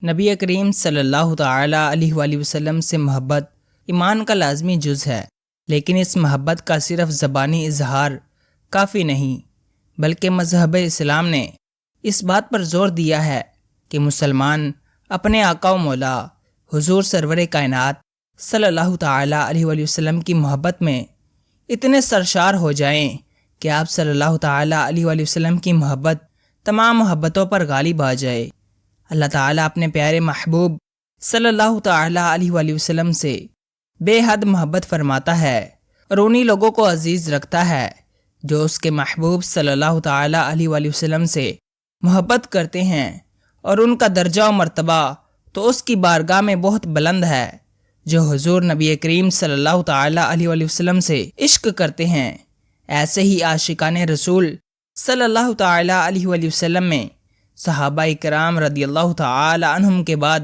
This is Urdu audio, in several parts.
نبی کریم صلی اللہ تعالی علیہ وآلہ وسلم سے محبت ایمان کا لازمی جز ہے، لیکن اس محبت کا صرف زبانی اظہار کافی نہیں، بلکہ مذہب اسلام نے اس بات پر زور دیا ہے کہ مسلمان اپنے آقا و مولا حضور سرور کائنات صلی اللہ تعالی علیہ وآلہ وسلم کی محبت میں اتنے سرشار ہو جائیں کہ آپ صلی اللہ تعالی علیہ وآلہ وسلم کی محبت تمام محبتوں پر غالب آ جائے۔ اللہ تعالیٰ اپنے پیارے محبوب صلی اللہ تعالی علیہ وآلہ وسلم سے بے حد محبت فرماتا ہے اور انہی لوگوں کو عزیز رکھتا ہے جو اس کے محبوب صلی اللہ تعالی علیہ وآلہ وسلم سے محبت کرتے ہیں، اور ان کا درجہ و مرتبہ تو اس کی بارگاہ میں بہت بلند ہے۔ جو حضور نبی کریم صلی اللہ تعالی علیہ وآلہ وسلم سے عشق کرتے ہیں، ایسے ہی عاشقان رسول صلی اللہ تعالی علیہ وآلہ وسلم میں صحابہ کرام رضی اللہ تعالی عنہم کے بعد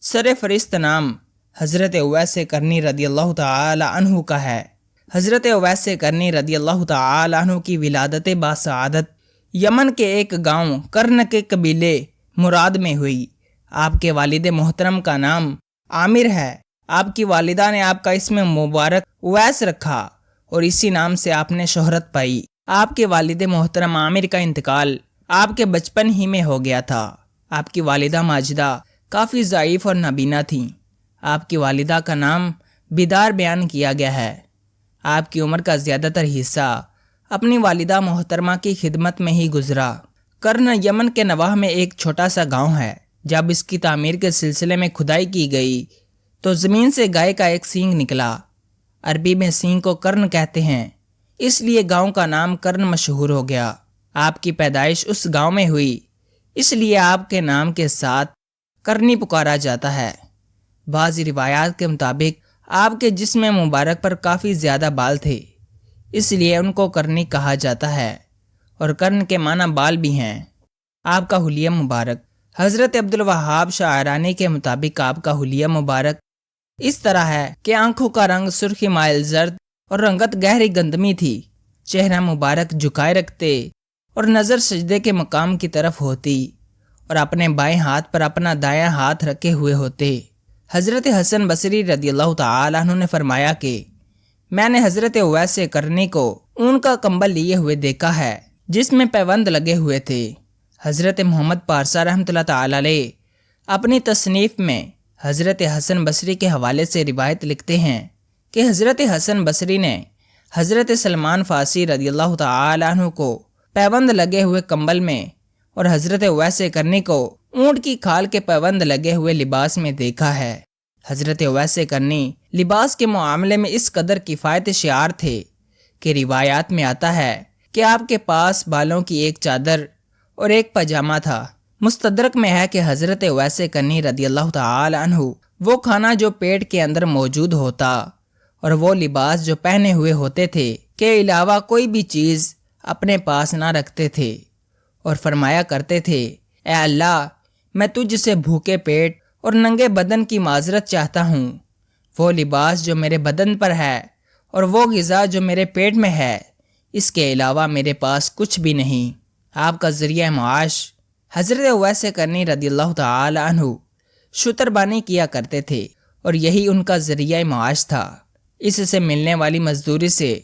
سر فہرست نام حضرت اویس کرنی رضی اللہ تعالی عنہ کا ہے۔ حضرت اویس کرنی رضی اللہ تعالی عنہ کی ولادت باسعادت یمن کے ایک گاؤں کرن کے قبیلے مراد میں ہوئی۔ آپ کے والد محترم کا نام عامر ہے۔ آپ کی والدہ نے آپ کا اسم مبارک اویس رکھا اور اسی نام سے آپ نے شہرت پائی۔ آپ کے والد محترم عامر کا انتقال آپ کے بچپن ہی میں ہو گیا تھا۔ آپ کی والدہ ماجدہ کافی ضعیف اور نابینا تھیں۔ آپ کی والدہ کا نام بیدار بیان کیا گیا ہے۔ آپ کی عمر کا زیادہ تر حصہ اپنی والدہ محترمہ کی خدمت میں ہی گزرا۔ کرن یمن کے نواح میں ایک چھوٹا سا گاؤں ہے۔ جب اس کی تعمیر کے سلسلے میں کھدائی کی گئی تو زمین سے گائے کا ایک سینگ نکلا۔ عربی میں سینگ کو کرن کہتے ہیں، اس لیے گاؤں کا نام کرن مشہور ہو گیا۔ آپ کی پیدائش اس گاؤں میں ہوئی، اس لیے آپ کے نام کے ساتھ کرنی پکارا جاتا ہے۔ بعض روایات کے مطابق آپ کے جسم مبارک پر کافی زیادہ بال تھے، اس لیے ان کو کرنی کہا جاتا ہے، اور کرن کے معنی بال بھی ہیں۔ آپ کا حلیہ مبارک حضرت عبدالوہاب شاعرانی کے مطابق آپ کا حلیہ مبارک اس طرح ہے کہ آنکھوں کا رنگ سرخی مائل زرد اور رنگت گہری گندمی تھی، چہرہ مبارک جھکائے رکھتے اور نظر سجدے کے مقام کی طرف ہوتی، اور اپنے بائیں ہاتھ پر اپنا دایاں ہاتھ رکھے ہوئے ہوتے۔ حضرت حسن بصری رضی اللہ تعالی عنہ نے فرمایا کہ میں نے حضرت اویس کرنی کو اون کا کمبل لیے ہوئے دیکھا ہے جس میں پیوند لگے ہوئے تھے۔ حضرت محمد پارسا رحمۃ اللہ تعالی علیہ اپنی تصنیف میں حضرت حسن بصری کے حوالے سے روایت لکھتے ہیں کہ حضرت حسن بصری نے حضرت سلمان فارسی رضی اللہ تعالی عنہ کو پیوند لگے ہوئے کمبل میں اور حضرت اویس کرنی کو اونٹ کی کھال کے پیوند لگے ہوئے لباس میں دیکھا ہے۔ حضرت اویس کرنی لباس کے معاملے میں اس قدر کفایت شعار تھے کہ روایات میں آتا ہے کہ آپ کے پاس بالوں کی ایک چادر اور ایک پاجامہ تھا۔ مستدرک میں ہے کہ حضرت اویس کرنی رضی اللہ تعالی عنہ وہ کھانا جو پیٹ کے اندر موجود ہوتا اور وہ لباس جو پہنے ہوئے ہوتے تھے کے علاوہ کوئی بھی چیز اپنے پاس نہ رکھتے تھے، اور فرمایا کرتے تھے، اے اللہ، میں تجھ سے بھوکے پیٹ اور ننگے بدن کی معذرت چاہتا ہوں۔ وہ لباس جو میرے بدن پر ہے اور وہ غذا جو میرے پیٹ میں ہے، اس کے علاوہ میرے پاس کچھ بھی نہیں۔ آپ کا ذریعہ معاش حضرت اویس کرنی رضی اللہ تعالی عنہ شتربانی کیا کرتے تھے، اور یہی ان کا ذریعہ معاش تھا۔ اس سے ملنے والی مزدوری سے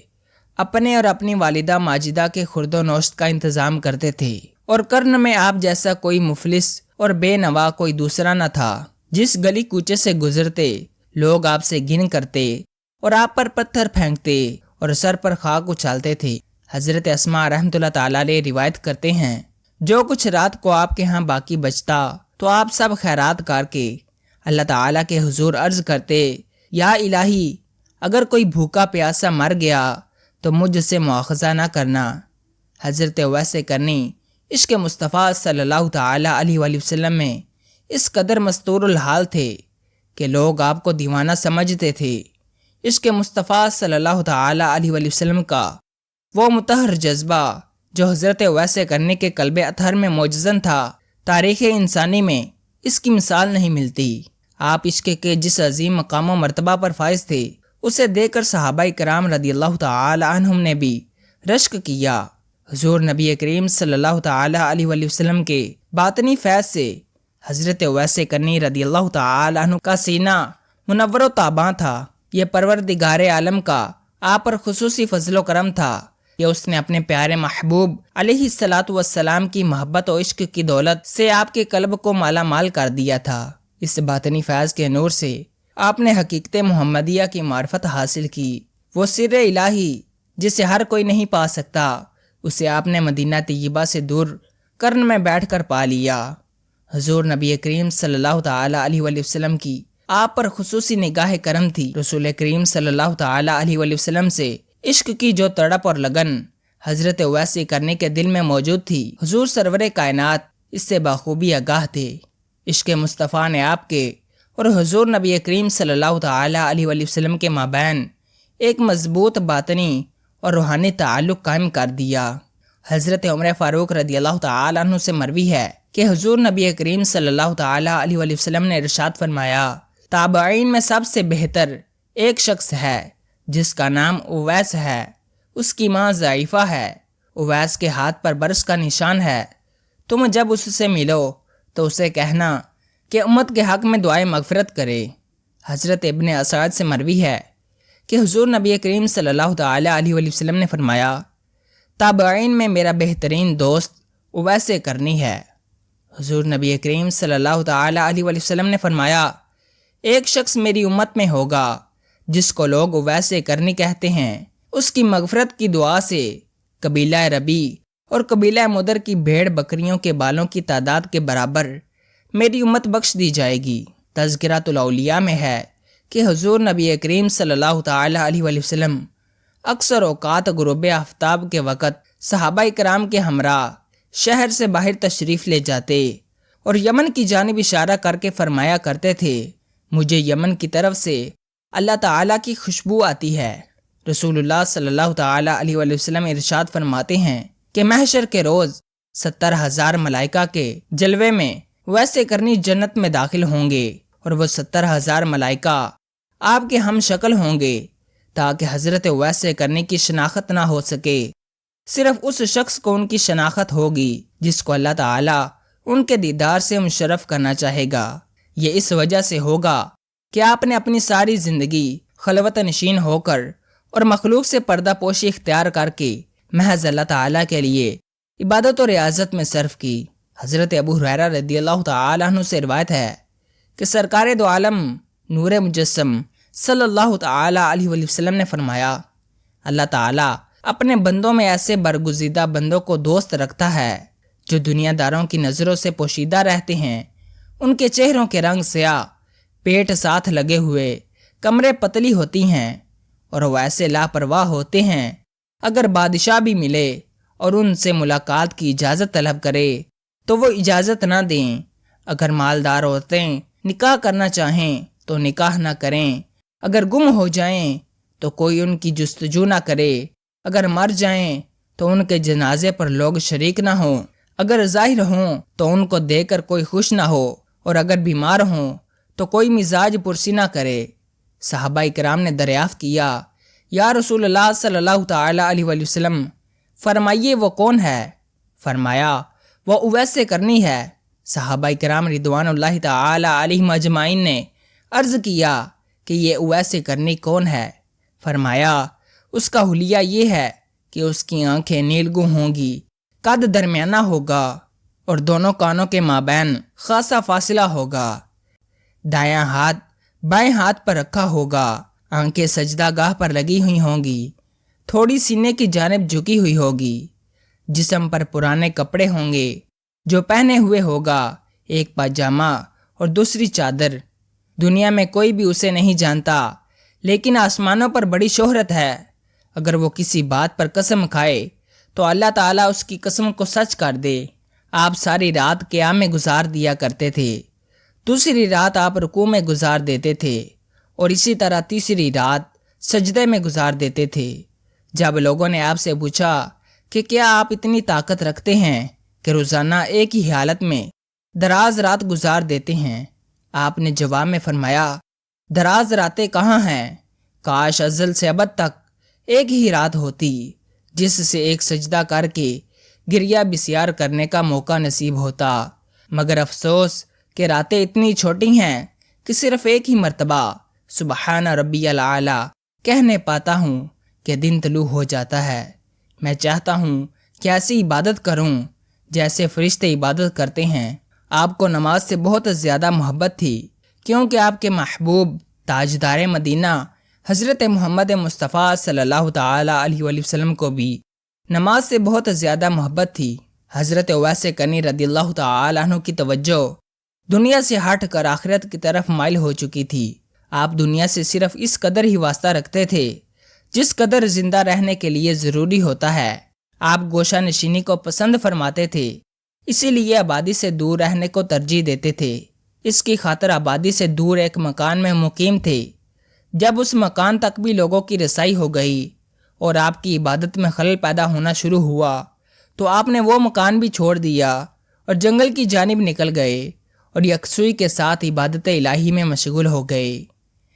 اپنے اور اپنی والدہ ماجدہ کے خورد و نوشت کا انتظام کرتے تھے، اور کرن میں آپ جیسا کوئی مفلس اور بے نوا کوئی دوسرا نہ تھا۔ جس گلی کوچے سے گزرتے لوگ آپ سے گھن کرتے اور آپ پر پتھر پھینکتے اور سر پر خاک اچھالتے تھے۔ حضرت اسماء رحمۃ اللہ تعالی علیہ روایت کرتے ہیں، جو کچھ رات کو آپ کے ہاں باقی بچتا تو آپ سب خیرات کر کے اللہ تعالیٰ کے حضور عرض کرتے، یا الہی، اگر کوئی بھوکا پیاسا مر گیا تو مجھ سے مواخذہ نہ کرنا۔ حضرت اویس کرنی عشق مصطفیٰ صلی اللہ تعالی علیہ وآلہ وسلم میں اس قدر مستور الحال تھے کہ لوگ آپ کو دیوانہ سمجھتے تھے۔ عشق مصطفیٰ صلی اللہ تعالی علیہ وآلہ وسلم کا وہ مطہر جذبہ جو حضرت اویس کرنی کے قلب اطہر میں موجزن تھا، تاریخ انسانی میں اس کی مثال نہیں ملتی۔ آپ عشق کے جس عظیم مقام و مرتبہ پر فائز تھے، اسے دیکھ کر صحابہ کرام رضی اللہ تعالی عنہم نے بھی رشک کیا۔ حضور نبی کریم صلی اللہ تعالی علیہ وآلہ وسلم کے باطنی فیض سے حضرت اویس کرنی رضی اللہ تعالی عنہ کا سینہ منور و تاباں تھا۔ یہ پروردگار عالم کا آپ پر خصوصی فضل و کرم تھا کہ اس نے اپنے پیارے محبوب علیہ الصلاۃ والسلام کی محبت و عشق کی دولت سے آپ کے قلب کو مالا مال کر دیا تھا۔ اس باطنی فیض کے نور سے آپ نے حقیقت محمدیہ کی معرفت حاصل کی۔ وہ سر الہی جسے ہر کوئی نہیں پا سکتا، اسے آپ نے مدینہ طیبہ سے دور قرن میں بیٹھ کر پا لیا۔ حضور نبی کریم صلی اللہ تعالی علیہ وآلہ وسلم کی آپ پر خصوصی نگاہ کرم تھی۔ رسول کریم صلی اللہ تعالی علیہ وآلہ وسلم سے عشق کی جو تڑپ اور لگن حضرت اویس کرنی کے دل میں موجود تھی، حضور سرور کائنات اس سے بخوبی آگاہ تھے۔ عشق مصطفیٰ نے آپ کے اور حضور نبی کریم صلی اللہ تعالی علیہ وآلہ وسلم کے مابین ایک مضبوط باطنی اور روحانی تعلق قائم کر دیا۔ حضرت عمر فاروق رضی اللہ تعالی عنہ سے مروی ہے کہ حضور نبی کریم صلی اللہ تعالی علیہ وآلہ وسلم نے ارشاد فرمایا، تابعین میں سب سے بہتر ایک شخص ہے جس کا نام اویس ہے، اس کی ماں ضعیفہ ہے، اویس کے ہاتھ پر برس کا نشان ہے، تم جب اس سے ملو تو اسے کہنا کہ امت کے حق میں دعائے مغفرت کرے۔ حضرت ابن اسعد سے مروی ہے کہ حضور نبی کریم صلی اللہ تعالی علیہ وآلہ وسلم نے فرمایا، تابعین میں میرا بہترین دوست اویس کرنی ہے۔ حضور نبی کریم صلی اللہ تعالی علیہ وآلہ وسلم نے فرمایا، ایک شخص میری امت میں ہوگا جس کو لوگ اویس کرنی کہتے ہیں، اس کی مغفرت کی دعا سے قبیلہ ربی اور قبیلہ مدر کی بھیڑ بکریوں کے بالوں کی تعداد کے برابر میری امت بخش دی جائے گی۔ تذکرۃ الاولیاء میں ہے کہ حضور نبی کریم صلی اللہ تعالی علیہ وآلہ وسلم اکثر اوقات غروب آفتاب کے وقت صحابہ کرام کے ہمراہ شہر سے باہر تشریف لے جاتے اور یمن کی جانب اشارہ کر کے فرمایا کرتے تھے، مجھے یمن کی طرف سے اللہ تعالیٰ کی خوشبو آتی ہے۔ رسول اللہ صلی اللہ تعالی علیہ وآلہ وسلم ارشاد فرماتے ہیں کہ محشر کے روز 70,000 ملائکہ کے جلوے میں ویسے کرنی جنت میں داخل ہوں گے، اور وہ 70,000 ملائکہ آپ کے ہم شکل ہوں گے تاکہ حضرت ویسے کرنی کی شناخت نہ ہو سکے۔ صرف اس شخص کو ان کی شناخت ہوگی جس کو اللہ تعالیٰ ان کے دیدار سے مشرف کرنا چاہے گا۔ یہ اس وجہ سے ہوگا کہ آپ نے اپنی ساری زندگی خلوت نشین ہو کر اور مخلوق سے پردہ پوشی اختیار کر کے محض اللہ تعالیٰ کے لیے عبادت و ریاضت میں صرف کی۔ حضرت ابو ہریرہ رضی اللہ تعالی عنہ سے روایت ہے کہ سرکار دو عالم نور مجسم صلی اللہ تعالی علیہ وآلہ وسلم نے فرمایا، اللہ تعالیٰ اپنے بندوں میں ایسے برگزیدہ بندوں کو دوست رکھتا ہے جو دنیا داروں کی نظروں سے پوشیدہ رہتے ہیں، ان کے چہروں کے رنگ سیاہ، پیٹ ساتھ لگے ہوئے، کمریں پتلی ہوتی ہیں، اور وہ ایسے لاپرواہ ہوتے ہیں اگر بادشاہ بھی ملے اور ان سے ملاقات کی اجازت طلب کرے تو وہ اجازت نہ دیں، اگر مالدار عورتیں نکاح کرنا چاہیں تو نکاح نہ کریں، اگر گم ہو جائیں تو کوئی ان کی جستجو نہ کرے، اگر مر جائیں تو ان کے جنازے پر لوگ شریک نہ ہوں، اگر ظاہر ہوں تو ان کو دیکھ کر کوئی خوش نہ ہو، اور اگر بیمار ہوں تو کوئی مزاج پرسی نہ کرے۔ صحابہ کرام نے دریافت کیا، یا رسول اللہ صلی اللہ تعالی علیہ وآلہ وسلم فرمائیے وہ کون ہے؟ فرمایا وہ اویس کرنی ہے۔ صحابہ کرام رضوان اللہ تعالی علیہم اجمعین نے عرض کیا کہ یہ اویس کرنی کون ہے؟ فرمایا اس کا حلیہ یہ ہے کہ اس کی آنکھیں نیلگوں ہوں گی، قد درمیانہ ہوگا اور دونوں کانوں کے مابین خاصا فاصلہ ہوگا، دایاں ہاتھ بائیں ہاتھ پر رکھا ہوگا، آنکھیں سجدہ گاہ پر لگی ہوئی ہوں گی، تھوڑی سینے کی جانب جھکی ہوئی ہوگی، جسم پر پرانے کپڑے ہوں گے، جو پہنے ہوئے ہوگا ایک پاجامہ اور دوسری چادر۔ دنیا میں کوئی بھی اسے نہیں جانتا، لیکن آسمانوں پر بڑی شہرت ہے۔ اگر وہ کسی بات پر قسم کھائے تو اللہ تعالیٰ اس کی قسم کو سچ کر دے۔ آپ ساری رات قیام میں گزار دیا کرتے تھے، دوسری رات آپ رکوع میں گزار دیتے تھے، اور اسی طرح تیسری رات سجدے میں گزار دیتے تھے۔ جب لوگوں نے آپ سے پوچھا کہ کیا آپ اتنی طاقت رکھتے ہیں کہ روزانہ ایک ہی حالت میں دراز رات گزار دیتے ہیں، آپ نے جواب میں فرمایا، دراز راتیں کہاں ہیں؟ کاش ازل سے ابد تک ایک ہی رات ہوتی جس سے ایک سجدہ کر کے گریہ بسیار کرنے کا موقع نصیب ہوتا، مگر افسوس کہ راتیں اتنی چھوٹی ہیں کہ صرف ایک ہی مرتبہ سبحان ربی الاعلی کہنے پاتا ہوں کہ دن طلوع ہو جاتا ہے۔ میں چاہتا ہوں کہ ایسی عبادت کروں جیسے فرشتے عبادت کرتے ہیں۔ آپ کو نماز سے بہت زیادہ محبت تھی کیونکہ آپ کے محبوب تاجدار مدینہ حضرت محمد مصطفیٰ صلی اللہ تعالی علیہ وآلہ وسلم کو بھی نماز سے بہت زیادہ محبت تھی۔ حضرت اویس کرنی رضی اللہ تعالی عنہ کی توجہ دنیا سے ہٹ کر آخرت کی طرف مائل ہو چکی تھی۔ آپ دنیا سے صرف اس قدر ہی واسطہ رکھتے تھے جس قدر زندہ رہنے کے لیے ضروری ہوتا ہے۔ آپ گوشہ نشینی کو پسند فرماتے تھے، اسی لیے آبادی سے دور رہنے کو ترجیح دیتے تھے۔ اس کی خاطر آبادی سے دور ایک مکان میں مقیم تھے۔ جب اس مکان تک بھی لوگوں کی رسائی ہو گئی اور آپ کی عبادت میں خلل پیدا ہونا شروع ہوا تو آپ نے وہ مکان بھی چھوڑ دیا اور جنگل کی جانب نکل گئے اور یکسوئی کے ساتھ عبادت الہی میں مشغول ہو گئے۔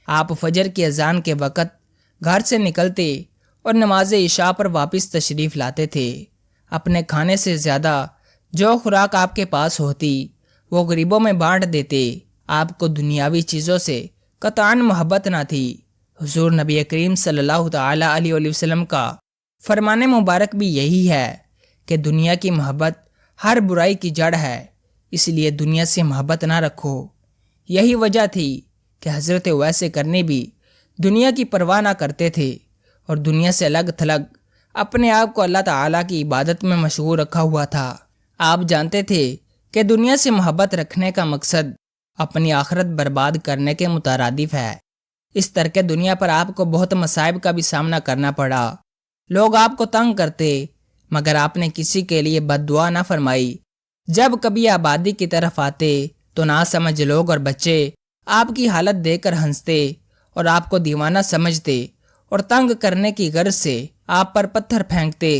آپ فجر کی اذان کے وقت گھر سے نکلتے اور نماز عشاء پر واپس تشریف لاتے تھے۔ اپنے کھانے سے زیادہ جو خوراک آپ کے پاس ہوتی وہ غریبوں میں بانٹ دیتے۔ آپ کو دنیاوی چیزوں سے قطعاً محبت نہ تھی۔ حضور نبی کریم صلی اللہ تعالی علیہ وآلہ وسلم کا فرمان مبارک بھی یہی ہے کہ دنیا کی محبت ہر برائی کی جڑ ہے، اس لیے دنیا سے محبت نہ رکھو۔ یہی وجہ تھی کہ حضرت اویس کرنی بھی دنیا کی پرواہ نہ کرتے تھے اور دنیا سے الگ تھلگ اپنے آپ کو اللہ تعالیٰ کی عبادت میں مشغول رکھا ہوا تھا۔ آپ جانتے تھے کہ دنیا سے محبت رکھنے کا مقصد اپنی آخرت برباد کرنے کے مترادف ہے۔ اس ترک دنیا پر آپ کو بہت مصائب کا بھی سامنا کرنا پڑا۔ لوگ آپ کو تنگ کرتے مگر آپ نے کسی کے لیے بد دعا نہ فرمائی۔ جب کبھی آبادی کی طرف آتے تو ناسمجھ لوگ اور بچے آپ کی حالت دیکھ کر ہنستے اور آپ کو دیوانہ سمجھتے اور تنگ کرنے کی غرض سے آپ پر پتھر پھینکتے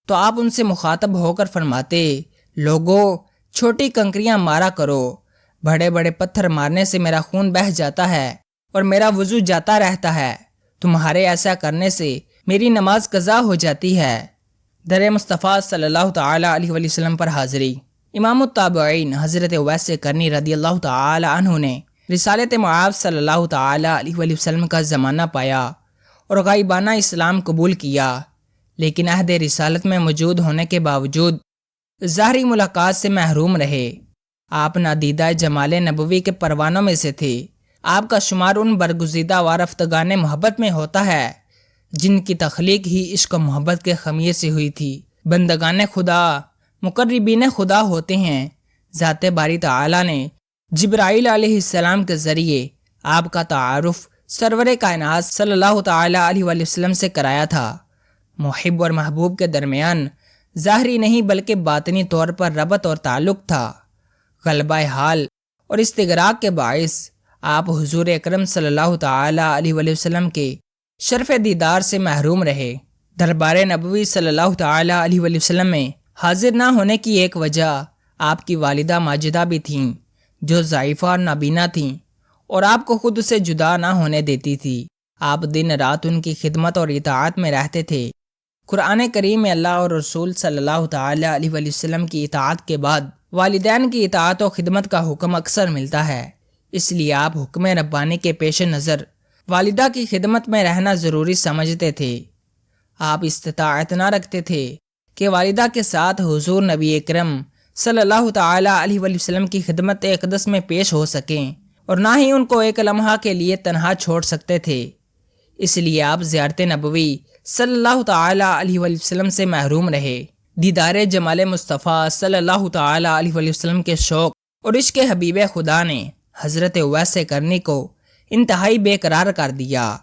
تو آپ ان سے مخاطب ہو کر فرماتے، لوگوں چھوٹی کنکریاں مارا کرو، بڑے بڑے پتھر مارنے سے میرا خون بہہ جاتا ہے اور میرا وضو جاتا رہتا ہے، تمہارے ایسا کرنے سے میری نماز قضا ہو جاتی ہے۔ در مصطفیٰ صلی اللہ تعالی علیہ وآلہ وسلم پر حاضری۔ امام التابعین حضرت اویس کرنی رضی اللہ تعالی عنہ نے رسالت معاذ صلی اللہ تعالی علیہ وآلہ وسلم کا زمانہ پایا اور غائبانہ اسلام قبول کیا، لیکن عہد رسالت میں موجود ہونے کے باوجود ظاہری ملاقات سے محروم رہے۔ آپ نادیدہ جمال نبوی کے پروانوں میں سے تھے۔ آپ کا شمار ان برگزیدہ وارفتگان محبت میں ہوتا ہے جن کی تخلیق ہی عشق و محبت کے خمیر سے ہوئی تھی۔ بندگان خدا مقربین خدا ہوتے ہیں۔ ذات باری تعالی نے جبرائیل علیہ السلام کے ذریعے آپ کا تعارف سرور کائنات صلی اللہ تعالی علیہ وآلہ وسلم سے کرایا تھا۔ محب اور محبوب کے درمیان ظاہری نہیں بلکہ باطنی طور پر ربط اور تعلق تھا۔ غلبہ حال اور استغراق کے باعث آپ حضور اکرم صلی اللہ تعالی علیہ وآلہ وسلم کے شرف دیدار سے محروم رہے۔ دربار نبوی صلی اللہ تعالی علیہ وآلہ وسلم میں حاضر نہ ہونے کی ایک وجہ آپ کی والدہ ماجدہ بھی تھیں، جو ضعیفہ اور نابینا تھیں اور آپ کو خود سے جدا نہ ہونے دیتی تھی۔ آپ دن رات ان کی خدمت اور اطاعت میں رہتے تھے۔ قرآن کریم میں اللہ اور رسول صلی اللہ تعالی علیہ وآلہ وسلم کی اطاعت کے بعد والدین کی اطاعت و خدمت کا حکم اکثر ملتا ہے، اس لیے آپ حکم ربانی کے پیش نظر والدہ کی خدمت میں رہنا ضروری سمجھتے تھے۔ آپ استطاعت نہ رکھتے تھے کہ والدہ کے ساتھ حضور نبی اکرم صلی اللہ تعالی علیہ وآلہ وسلم کی خدمت اقدس میں پیش ہو سکیں اور نہ ہی ان کو ایک لمحہ کے لیے تنہا چھوڑ سکتے تھے۔ اس لیے آپ زیارت نبوی صلی اللہ تعالی علیہ وآلہ وسلم سے محروم رہے۔ دیدار جمال مصطفیٰ صلی اللہ تعالی علیہ وآلہ وسلم کے شوق اور عشق حبیب خدا نے حضرت اویس کرنی کو انتہائی بے قرار کر دیا۔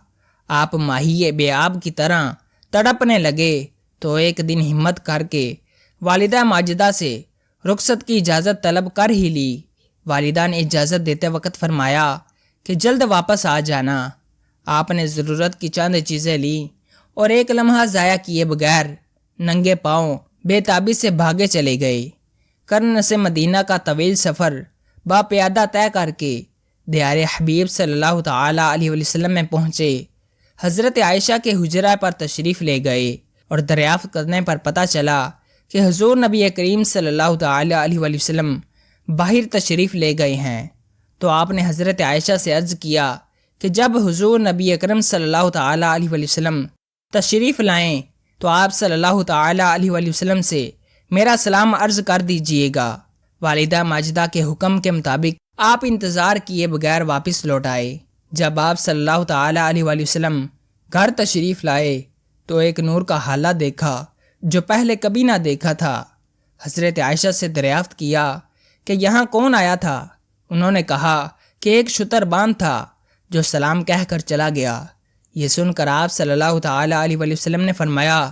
آپ ماہی بے آب کی طرح تڑپنے لگے تو ایک دن ہمت کر کے والدہ ماجدہ سے رخصت کی اجازت طلب کر ہی لی۔ والدہ نے اجازت دیتے وقت فرمایا کہ جلد واپس آ جانا۔ آپ نے ضرورت کی چند چیزیں لیں اور ایک لمحہ ضائع کیے بغیر ننگے پاؤں بے تابی سے بھاگے چلے گئے۔ کرن سے مدینہ کا طویل سفر با پیادہ طے کر کے دیار حبیب صلی اللہ تعالی علیہ وآلہ وسلم میں پہنچے۔ حضرت عائشہ کے حجرہ پر تشریف لے گئے اور دریافت کرنے پر پتہ چلا کہ حضور نبی کریم صلی اللہ تعالی علیہ وآلہ وسلم باہر تشریف لے گئے ہیں۔ تو آپ نے حضرت عائشہ سے عرض کیا کہ جب حضور نبی اکرم صلی اللہ تعالیٰ علیہ وآلہ وسلم تشریف لائیں تو آپ صلی اللہ تعالیٰ علیہ وآلہ وسلم سے میرا سلام عرض کر دیجئے گا۔ والدہ ماجدہ کے حکم کے مطابق آپ انتظار کیے بغیر واپس لوٹ آئے۔ جب آپ صلی اللہ تعالیٰ علیہ وآلہ وسلم گھر تشریف لائے تو ایک نور کا حالہ دیکھا جو پہلے کبھی نہ دیکھا تھا۔ حضرت عائشہ سے دریافت کیا کہ یہاں کون آیا تھا؟ انہوں نے کہا کہ ایک شتر باندھ تھا جو سلام کہہ کر چلا گیا۔ یہ سن کر آپ صلی اللہ تعالیٰ علیہ وآلہ وسلم نے فرمایا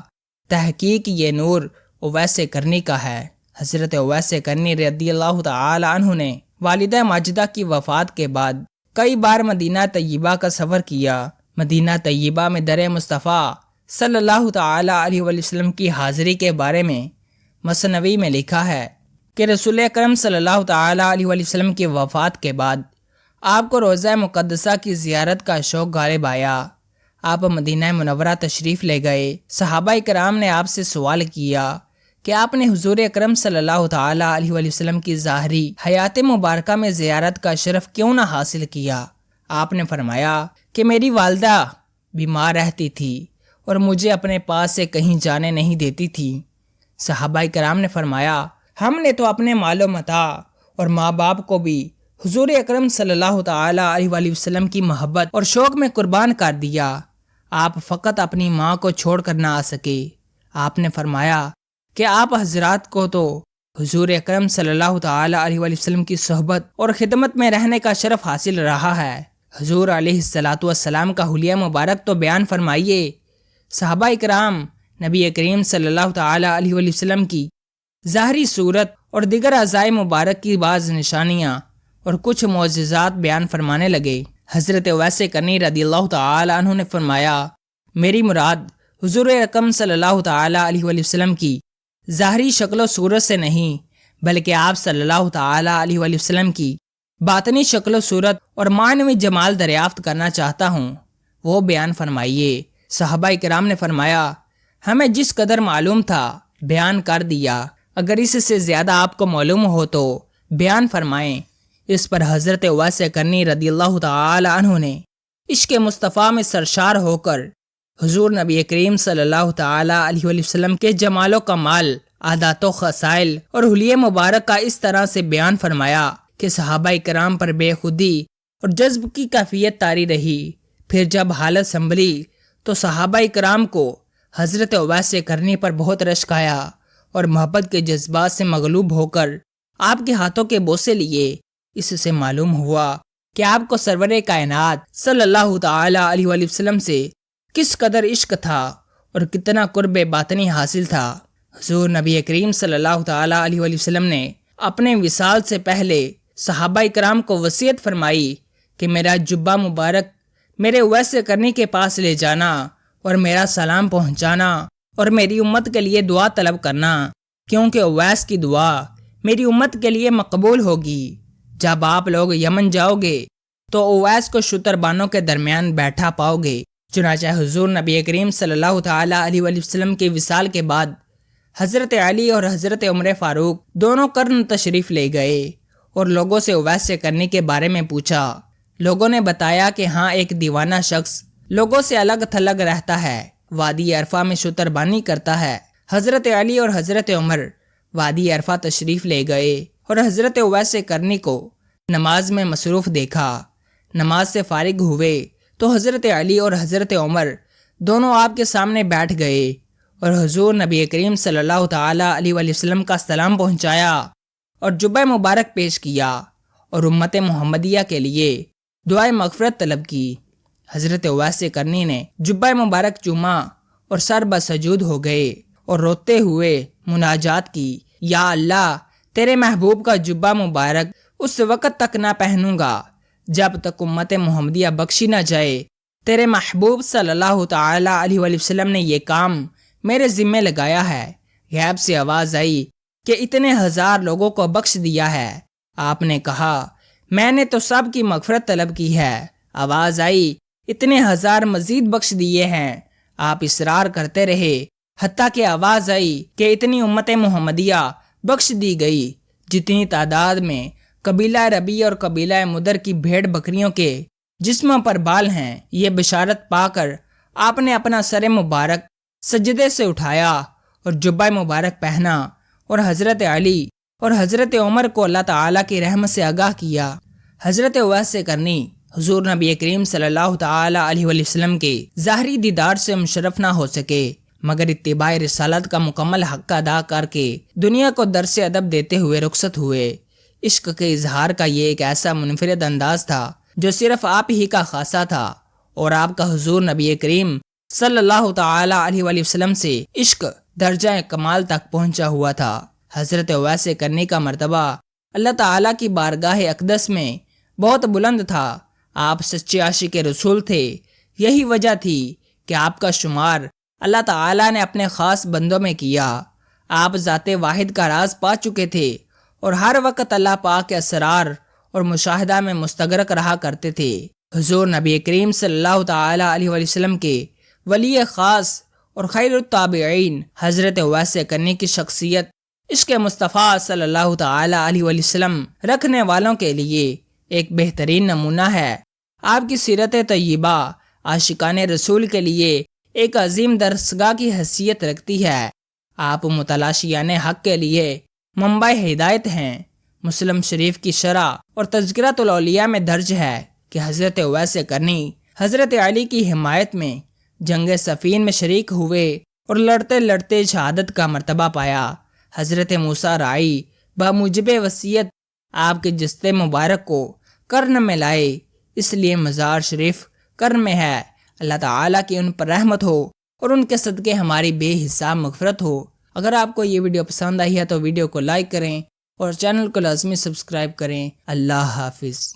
تحقیق یہ نور اویس کرنی کا ہے۔ حضرت اویس کرنی رضی اللہ تعالیٰ عنہ نے والدہ ماجدہ کی وفات کے بعد کئی بار مدینہ طیبہ کا سفر کیا۔ مدینہ طیبہ میں در مصطفیٰ صلی اللہ تعالیٰ علیہ وآلہ وسلم کی حاضری کے بارے میں مثنوی میں لکھا ہے کہ رسول اکرم صلی اللہ تعالیٰ علیہ وآلہ وسلم کی وفات کے بعد آپ کو روضہ مقدسہ کی زیارت کا شوق غالب آیا۔ آپ مدینہ منورہ تشریف لے گئے۔ صحابہ کرام نے آپ سے سوال کیا کہ آپ نے حضور اکرم صلی اللہ تعالیٰ علیہ وآلہ وسلم کی ظاہری حیات مبارکہ میں زیارت کا شرف کیوں نہ حاصل کیا؟ آپ نے فرمایا کہ میری والدہ بیمار رہتی تھی اور مجھے اپنے پاس سے کہیں جانے نہیں دیتی تھی۔ صحابہ کرام نے فرمایا ہم نے تو اپنے مال و متاع اور ماں باپ کو بھی حضور اکرم صلی اللہ تعالیٰ علیہ وآلہ وسلم کی محبت اور شوق میں قربان کر دیا۔ آپ فقط اپنی ماں کو چھوڑ کر نہ آ سکے۔ آپ نے فرمایا کہ آپ حضرات کو تو حضور اکرم صلی اللہ تعالیٰ علیہ وآلہ وسلم کی صحبت اور خدمت میں رہنے کا شرف حاصل رہا ہے۔ حضور علیہ الصلاۃ والسلام کا حلیہ مبارک تو بیان فرمائیے۔ صحابہ اکرام نبی کریم صلی اللہ تعالیٰ علیہ وآلہ وسلم کی ظاہری صورت اور دیگر اعضائے مبارک کی بعض نشانیاں اور کچھ معجزات بیان فرمانے لگے۔ حضرت اویس کرنی رضی اللہ تعالیٰ عنہ نے فرمایا میری مراد حضور اکرم صلی اللہ تعالیٰ علیہ وآلہ وسلم کی ظاہری شکل و صورت سے نہیں بلکہ آپ صلی اللہ تعالیٰ علیہ وآلہ وسلم کی باطنی شکل و صورت اور معنوی جمال دریافت کرنا چاہتا ہوں، وہ بیان فرمائیے۔ صحابہ کرام نے فرمایا ہمیں جس قدر معلوم تھا بیان کر دیا، اگر اس سے زیادہ آپ کو معلوم ہو تو بیان فرمائیں۔ اس پر حضرت اویس کرنی رضی اللہ تعالی عنہ نے عشق مصطفیٰ میں سرشار ہو کر حضور نبی کریم صلی اللہ تعالی علیہ وآلہ وسلم کے جمال و کمال، عادات و خصائل اور حلیہ مبارک کا اس طرح سے بیان فرمایا کہ صحابہ کرام پر بے خودی اور جذب کی کیفیت طاری رہی۔ پھر جب حالت سنبھلی تو صحابہ کرام کو حضرت اویس کرنی پر بہت رشک آیا اور محبت کے جذبات سے مغلوب ہو کر آپ کے ہاتھوں کے بوسے لیے۔ اس سے معلوم ہوا کہ آپ کو سرور کائنات صلی اللہ تعالی علیہ وآلہ وسلم سے کس قدر عشق تھا اور کتنا قرب باطنی حاصل تھا۔ حضور نبی کریم صلی اللہ تعالی علیہ وآلہ وسلم نے اپنے وصال سے پہلے صحابہ کرام کو وصیت فرمائی کہ میرا جبہ مبارک میرے اویس کرنی کے پاس لے جانا اور میرا سلام پہنچانا اور میری امت کے لیے دعا طلب کرنا، کیونکہ اویس کی دعا میری امت کے لیے مقبول ہوگی۔ جب آپ لوگ یمن جاؤ گے تو اویس کو شتربانوں کے درمیان بیٹھا پاؤ گے۔ چنانچہ حضور نبی کریم صلی اللہ تعالی علیہ وآلہ وسلم کے وصال کے بعد حضرت علی اور حضرت عمر فاروق دونوں قرن تشریف لے گئے اور لوگوں سے اویس کرنی کے بارے میں پوچھا۔ لوگوں نے بتایا کہ ہاں ایک دیوانہ شخص لوگوں سے الگ تھلگ رہتا ہے، وادی عرفہ میں شتربانی کرتا ہے۔ حضرت علی اور حضرت عمر وادی عرفہ تشریف لے گئے اور حضرت اویس کرنی کو نماز میں مصروف دیکھا۔ نماز سے فارغ ہوئے تو حضرت علی اور حضرت عمر دونوں آپ کے سامنے بیٹھ گئے اور حضور نبی کریم صلی اللہ تعالی علیہ وآلہ وسلم کا سلام پہنچایا اور جبہ مبارک پیش کیا اور امت محمدیہ کے لیے دعائے مغفرت طلب کی۔ حضرت اویس کرنی نے جبہ مبارک چوما اور سر بسجود ہو گئے اور روتے ہوئے مناجات کی، یا اللہ تیرے محبوب کا جبہ مبارک اس وقت تک نہ پہنوں گا جب تک امت محمدیہ بخشی نہ جائے۔ تیرے محبوب صلی اللہ تعالی علیہ وآلہ وسلم نے یہ کام میرے ذمے لگایا ہے۔ غیب سے آواز آئی کہ اتنے ہزار لوگوں کو بخش دیا ہے۔ آپ نے کہا میں نے تو سب کی مغفرت طلب کی ہے۔ آواز آئی اتنے ہزار مزید بخش دیے ہیں۔ آپ اصرار کرتے رہے حتیٰ کہ آواز آئی کہ اتنی امت محمدیہ بخش دی گئی جتنی تعداد میں قبیلہ ربیع اور قبیلہ مدر کی بھیڑ بکریوں کے جسموں پر بال ہیں، یہ بشارت پا کر آپ نے اپنا سر مبارک سجدے سے اٹھایا اور جبہ مبارک پہنا اور حضرت علی اور حضرت عمر کو اللہ تعالیٰ کی رحمت سے آگاہ کیا۔ حضرت اویس قرنی حضور نبی کریم صلی اللہ تعالیٰ علیہ وسلم کے ظاہری دیدار سے مشرف نہ ہو سکے، مگر اتباع رسالت کا مکمل حق ادا کر کے دنیا کو درس ادب دیتے ہوئے رخصت ہوئے۔ عشق کے اظہار کا یہ ایک ایسا منفرد انداز تھا جو صرف آپ ہی کا خاصہ تھا، اور آپ کا حضور نبی کریم صلی اللہ تعالیٰ علیہ وسلم سے عشق درجہ کمال تک پہنچا ہوا تھا۔ حضرت اویس قرنی کا مرتبہ اللہ تعالیٰ کی بارگاہ اقدس میں بہت بلند تھا۔ آپ سچے عاشق رسول تھے، یہی وجہ تھی کہ آپ کا شمار اللہ تعالیٰ نے اپنے خاص بندوں میں کیا۔ آپ ذات واحد کا راز پا چکے تھے اور ہر وقت اللہ پاک کے اسرار اور مشاہدہ میں مستغرق رہا کرتے تھے۔ حضور نبی کریم صلی اللہ تعالیٰ علیہ وسلم کے ولی خاص اور خیر التابعین حضرت اویس قرنی کی شخصیت عشق مصطفیٰ صلی اللہ تعالیٰ علیہ وسلم رکھنے والوں کے لیے ایک بہترین نمونہ ہے۔ آپ کی سیرت طیبہ عاشقان رسول کے لیے ایک عظیم درسگاہ کی حیثیت رکھتی ہے۔ آپ متلاشیان حق کے لیے منبع ہدایت ہیں۔ مسلم شریف کی شرح اور تذکرۃ الاولیاء میں درج ہے کہ حضرت اویس قرنی حضرت علی کی حمایت میں جنگ صفین میں شریک ہوئے اور لڑتے لڑتے شہادت کا مرتبہ پایا۔ حضرت موسیٰ راعی بموجب وصیت آپ کے جسد مبارک کو کرن میں لائے، اس لیے مزار شریف کرن میں ہے۔ اللہ تعالیٰ کی ان پر رحمت ہو اور ان کے صدقے ہماری بے حساب مغفرت ہو۔ اگر آپ کو یہ ویڈیو پسند آئی ہے تو ویڈیو کو لائک کریں اور چینل کو لازمی سبسکرائب کریں۔ اللہ حافظ۔